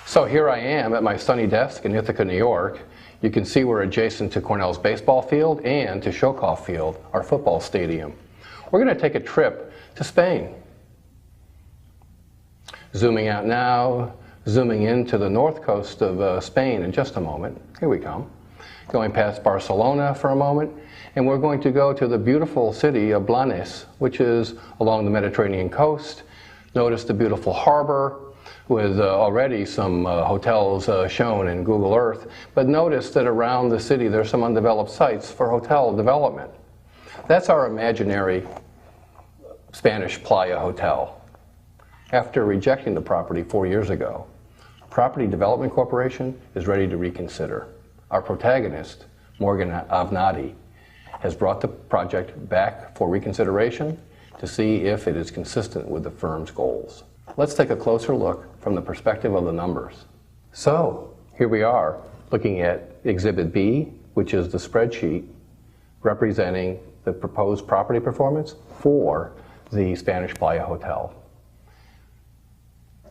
So here I am at my sunny desk in Ithaca, New York. You can see we're adjacent to Cornell's baseball field and to Shokoff Field, our football stadium. We're going to take a trip to Spain. Zooming out now, zooming into the north coast of Spain in just a moment. Here we come. Going past Barcelona for a moment, and we're going to go to the beautiful city of Blanes, which is along the Mediterranean coast. Notice the beautiful harbor with already some hotels shown in Google Earth, but notice that around the city there's some undeveloped sites for hotel development. That's our imaginary Spanish Playa Hotel. After rejecting the property 4 years ago, Property Development Corporation is ready to reconsider. Our protagonist, Morgan Avnadi, has brought the project back for reconsideration to see if it is consistent with the firm's goals. Let's take a closer look from the perspective of the numbers. So, here we are looking at Exhibit B, which is the spreadsheet representing the proposed property performance for the Spanish Playa Hotel.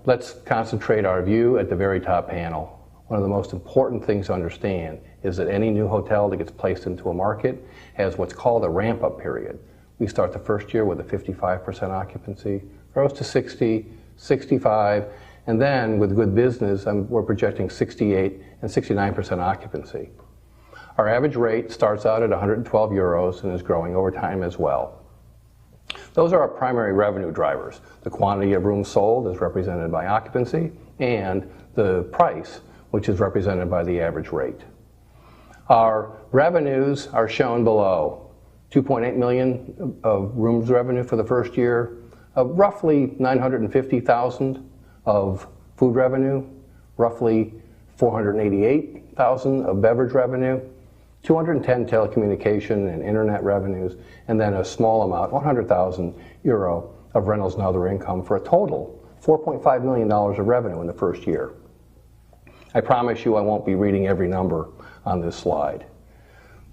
Let's concentrate our view at the very top panel. One of the most important things to understand is that any new hotel that gets placed into a market has what's called a ramp-up period. We start the first year with a 55% occupancy, grows to 60, 65, and then with good business, we're projecting 68 and 69% occupancy. Our average rate starts out at 112 euros and is growing over time as well. Those are our primary revenue drivers. The quantity of rooms sold is represented by occupancy, and the price, which is represented by the average rate. Our revenues are shown below. 2.8 million of rooms revenue for the first year, roughly 950,000 of food revenue, roughly 488,000 of beverage revenue, 210 telecommunication and internet revenues, and then a small amount, 100,000 euro of rentals and other income, for a total $4.5 million of revenue in the first year. I promise you I won't be reading every number on this slide.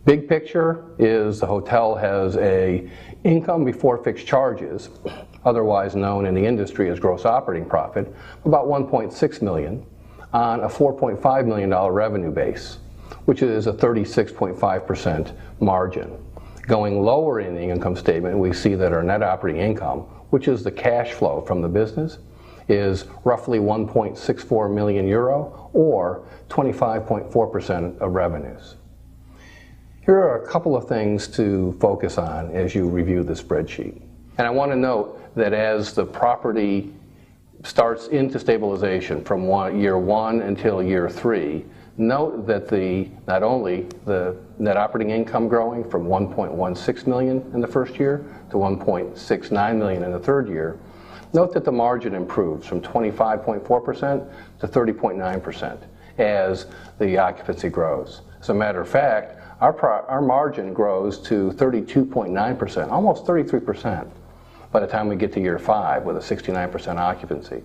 Big picture is the hotel has a income before fixed charges, otherwise known in the industry as gross operating profit, about 1.6 million on a $4.5 million revenue base, which is a 36.5% margin. Going lower in the income statement, we see that our net operating income, which is the cash flow from the business, is roughly 1.64 million euro, or 25.4% of revenues. Here are a couple of things to focus on as you review the spreadsheet. And I want to note that as the property starts into stabilization from year 1 until year 3, note that not only the net operating income growing from 1.16 million in the first year to 1.69 million in the third year, note that the margin improves from 25.4% to 30.9% as the occupancy grows. As a matter of fact, our margin grows to 32.9%, almost 33%, by the time we get to year 5 with a 69% occupancy.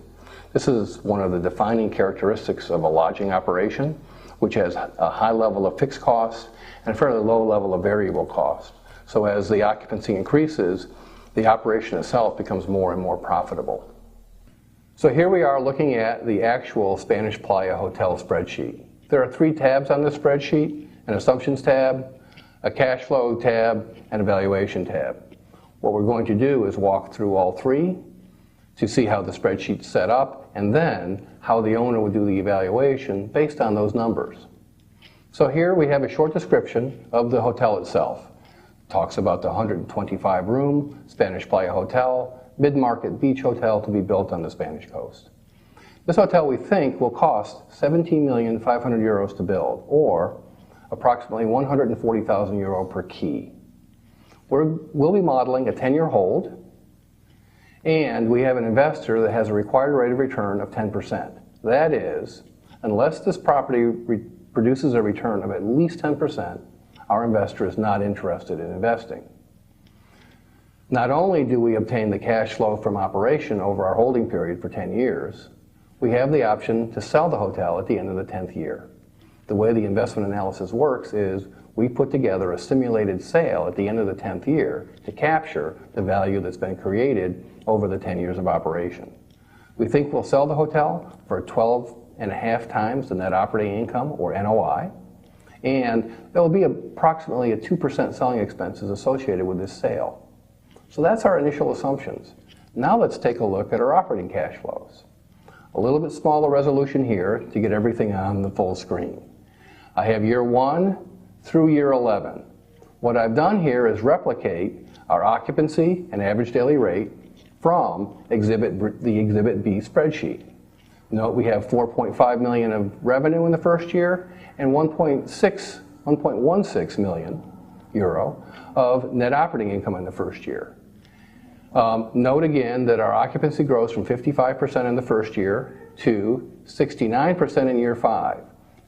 This is one of the defining characteristics of a lodging operation, which has a high level of fixed costs and a fairly low level of variable costs. So as the occupancy increases, the operation itself becomes more and more profitable. So here we are looking at the actual Spanish Playa Hotel spreadsheet. There are 3 tabs on this spreadsheet: an assumptions tab, a cash flow tab, and a valuation tab. What we're going to do is walk through all 3 to see how the spreadsheet's set up, and then how the owner would do the evaluation based on those numbers. So here we have a short description of the hotel itself. It talks about the 125-room Spanish Playa Hotel, mid-market beach hotel to be built on the Spanish coast. This hotel, we think, will cost 17,500,000 euros to build, or approximately 140,000 euro per key. We'll be modeling a 10-year hold, and we have an investor that has a required rate of return of 10%. That is, unless this property produces a return of at least 10%, our investor is not interested in investing. Not only do we obtain the cash flow from operation over our holding period for 10 years, we have the option to sell the hotel at the end of the 10th year. The way the investment analysis works is we put together a simulated sale at the end of the 10th year to capture the value that's been created over the 10 years of operation. We think we'll sell the hotel for 12.5 times the net operating income, or NOI, and there will be approximately a 2% selling expenses associated with this sale. So that's our initial assumptions. Now let's take a look at our operating cash flows. A little bit smaller resolution here to get everything on the full screen. I have year 1 through year 11. What I've done here is replicate our occupancy and average daily rate from the Exhibit B spreadsheet. Note we have $4.5 million of revenue in the first year and 1.16 million euro of net operating income in the first year. Note again that our occupancy grows from 55% in the first year to 69% in year 5.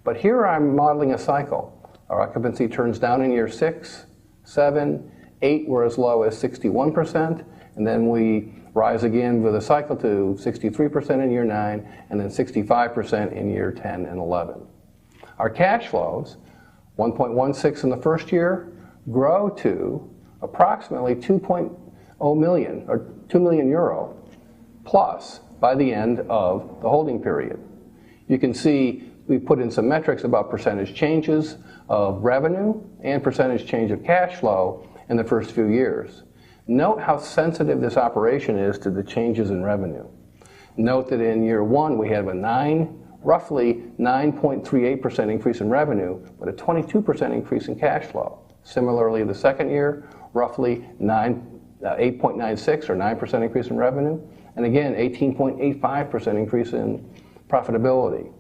But here I'm modeling a cycle. Our occupancy turns down in year 6, 7, 8, we're as low as 61%, and then we rise again with a cycle to 63% in year 9, and then 65% in year 10 and 11. Our cash flows, 1.16 in the first year, grow to approximately 2.0 million, or 2 million euro, plus by the end of the holding period. You can see we put in some metrics about percentage changes of revenue and percentage change of cash flow in the first few years. Note how sensitive this operation is to the changes in revenue. Note that in year 1 we have a roughly 9.38% increase in revenue, but a 22% increase in cash flow. Similarly, the second year, roughly 8.96 or 9% increase in revenue, and again 18.85% increase in profitability.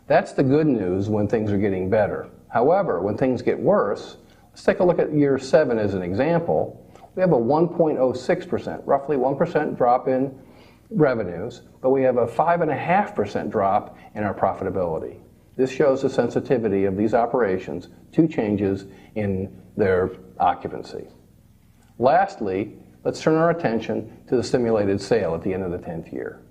That's the good news when things are getting better. However, when things get worse, let's take a look at year 7 as an example. We have a 1.06%, roughly 1% drop in revenues, but we have a 5.5% drop in our profitability. This shows the sensitivity of these operations to changes in their occupancy. Lastly, let's turn our attention to the simulated sale at the end of the 10th year.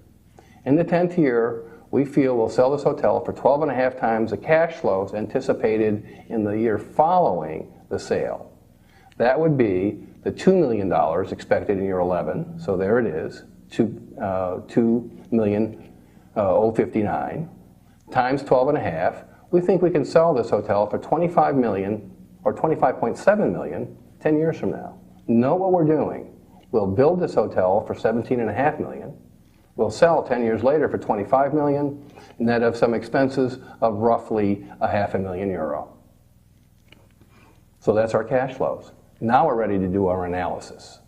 In the 10th year, we feel we'll sell this hotel for 12.5 times the cash flows anticipated in the year following the sale. That would be the $2 million expected in year 11, so there it is, $2,059,059 times 12.5. We think we can sell this hotel for 25 million or 25.7 million 10 years from now. Know what we're doing. We'll build this hotel for 17.5 million. We'll sell 10 years later for 25 million, net of some expenses of roughly €500,000. So that's our cash flows. Now we're ready to do our analysis.